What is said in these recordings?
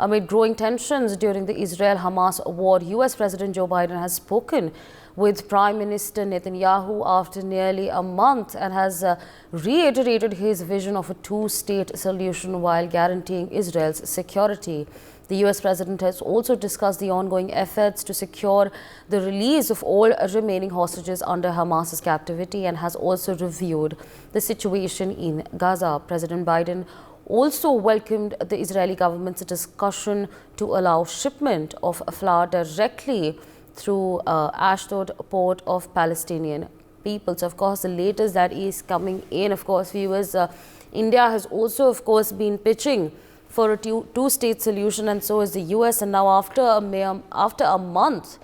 Amid growing tensions during the Israel-Hamas war, U.S. President Joe Biden has spoken with Prime Minister Netanyahu after nearly a month and has reiterated his vision of a two-state solution while guaranteeing Israel's security. The U.S. President has also discussed the ongoing efforts to secure the release of all remaining hostages under Hamas's captivity and has also reviewed the situation in Gaza. President Biden also welcomed the Israeli government's discussion to allow shipment of flour directly through Ashdod port of Palestinian people. So, of course, the latest that is coming in, of course, viewers, India has also, of course, been pitching for a two-state solution, and so is the U.S. And now, after a month,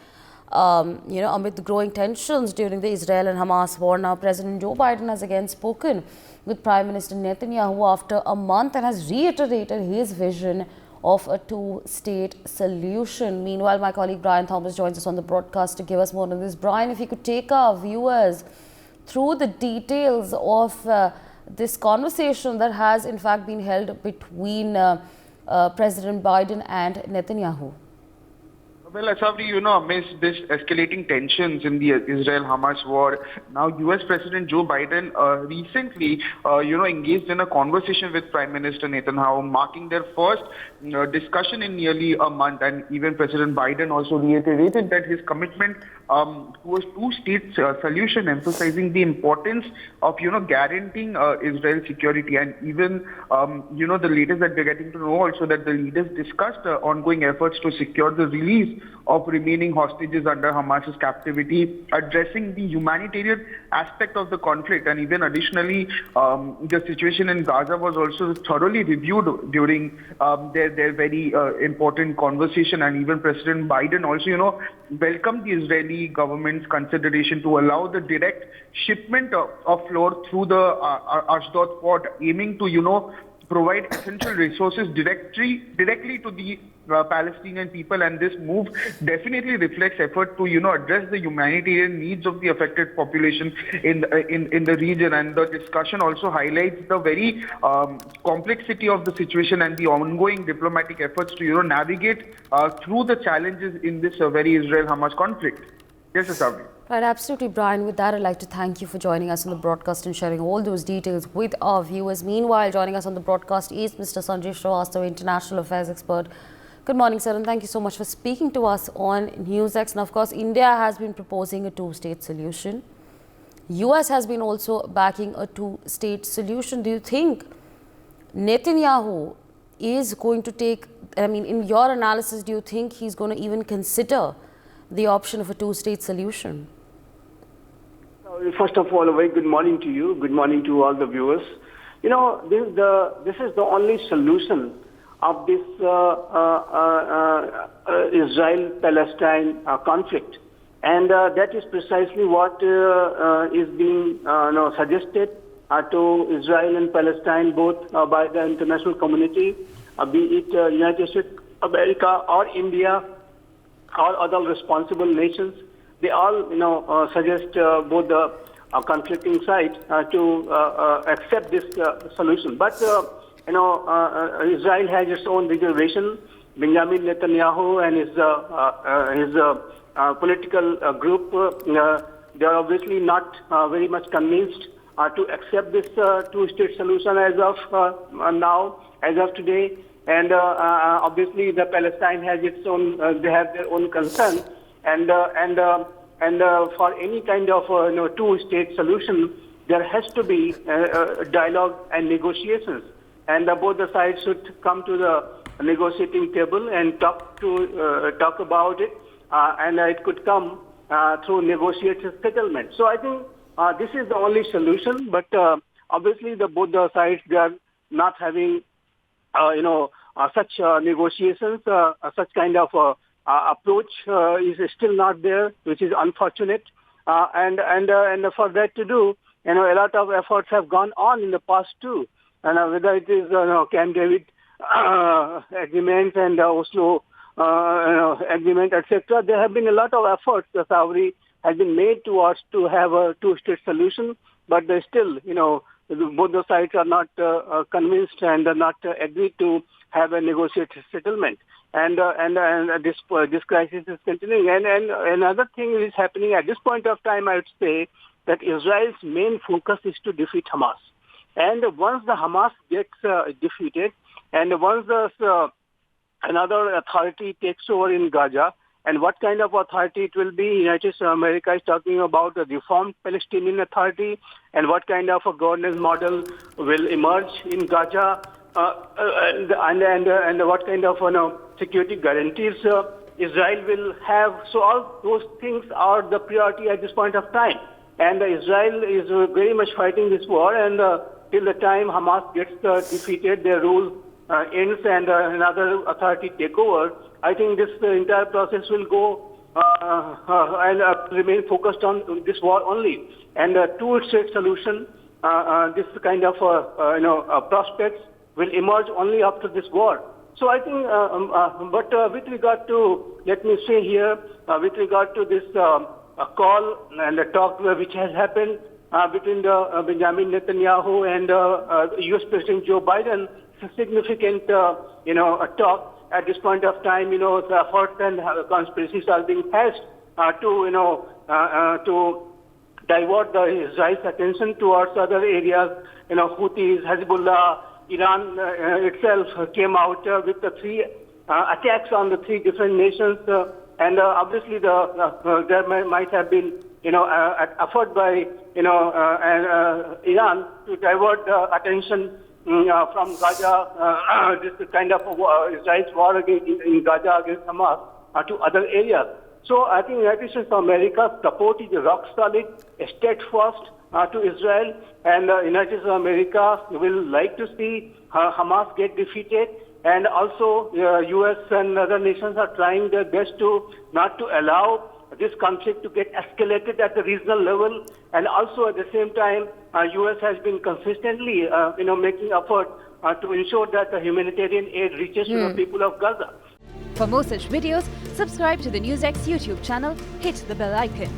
amid the growing tensions during the Israel and Hamas war, now President Joe Biden has again spoken with Prime Minister Netanyahu after a month and has reiterated his vision of a two-state solution. Meanwhile, my colleague Brian Thomas joins us on the broadcast to give us more on this. Brian, if you could take our viewers through the details of this conversation that has in fact been held between President Biden and Netanyahu. Well, Asavri, amidst this escalating tensions in the Israel-Hamas war, now U.S. President Joe Biden recently, engaged in a conversation with Prime Minister Netanyahu, marking their first discussion in nearly a month. And even President Biden also reiterated that his commitment to a two-state solution, emphasizing the importance of, guaranteeing Israel's security. And even, the latest that we're getting to know also that the leaders discussed ongoing efforts to secure the release of remaining hostages under Hamas's captivity, addressing the humanitarian aspect of the conflict. And even additionally, the situation in Gaza was also thoroughly reviewed during their very important conversation. And even President Biden also, welcomed the Israeli government's consideration to allow the direct shipment of flour through the Ashdod port, aiming to, provide essential resources directly to the Palestinian people. And this move definitely reflects effort to address the humanitarian needs of the affected population in the region. And the discussion also highlights the very complexity of the situation and the ongoing diplomatic efforts to navigate through the challenges in this very Israel-Hamas conflict. Yes, Asavri. Right, absolutely, Brian. With that, I'd like to thank you for joining us on the broadcast and sharing all those details with our viewers. Meanwhile, joining us on the broadcast is Mr. Sanjay Srivastava, international affairs expert. Good morning, sir, and thank you so much for speaking to us on NewsX. Now, of course, India has been proposing a two-state solution. US has been also backing a two-state solution. Do you think Netanyahu is going to take, in your analysis, do you think he's going to even consider the option of a two-state solution? First of all, a very good morning to you. Good morning to all the viewers. This is the only solution of this Israel-Palestine conflict, and that is precisely what is being suggested to Israel and Palestine, both by the international community, be it United States of America or India or other responsible nations. They all, suggest both the conflicting sides to accept this solution. But, Israel has its own reservation. Benjamin Netanyahu and his political group, they are obviously not very much convinced to accept this two-state solution as of now, as of today. And obviously, the Palestine has its own; they have their own concern, and for any kind of two-state solution, there has to be dialogue and negotiations, and both the sides should come to the negotiating table and talk about it, and it could come through negotiated settlement. So I think this is the only solution, but obviously both the sides, they are not having such negotiations, such kind of approach is still not there, which is unfortunate. And for that to do, a lot of efforts have gone on in the past too. And whether it is Camp David agreements and Oslo agreement, etc., there have been a lot of efforts. The Saudi has been made towards to have a two-state solution, but there's still, both the sides are not convinced and are not agreed to have a negotiated settlement. And this crisis is continuing. And another thing is happening at this point of time, I would say that Israel's main focus is to defeat Hamas. And once the Hamas gets defeated, and once another authority takes over in Gaza, and what kind of authority it will be, United States of America is talking about a reformed Palestinian Authority, and what kind of a governance model will emerge in Gaza, and what kind of security guarantees Israel will have. So all those things are the priority at this point of time. And Israel is very much fighting this war, and till the time Hamas gets defeated, their rule ends and another authority take over, I think this entire process will go and remain focused on this war only. And two-state solution, this kind of prospects will emerge only after this war. So I think, but with regard to, let me say here, with regard to this call and the talk which has happened between Benjamin Netanyahu and U.S. President Joe Biden, it's a significant, talk. At this point of time, the efforts and conspiracies are being hatched to divert Israel's attention towards other areas. Houthis, Hezbollah, Iran itself came out with the three attacks on the three different nations, and obviously there might have been an effort by Iran to divert attention from Gaza, this kind of Israel's war in Gaza against Hamas, to other areas. So I think United States of America's support is rock solid, steadfast to Israel, and United States of America will like to see Hamas get defeated, and also U.S. and other nations are trying their best to not to allow this conflict to get escalated at the regional level, and also at the same time, U.S. has been consistently, making effort to ensure that the humanitarian aid reaches to the people of Gaza. For more such videos, subscribe to the NewsX YouTube channel, hit the bell icon.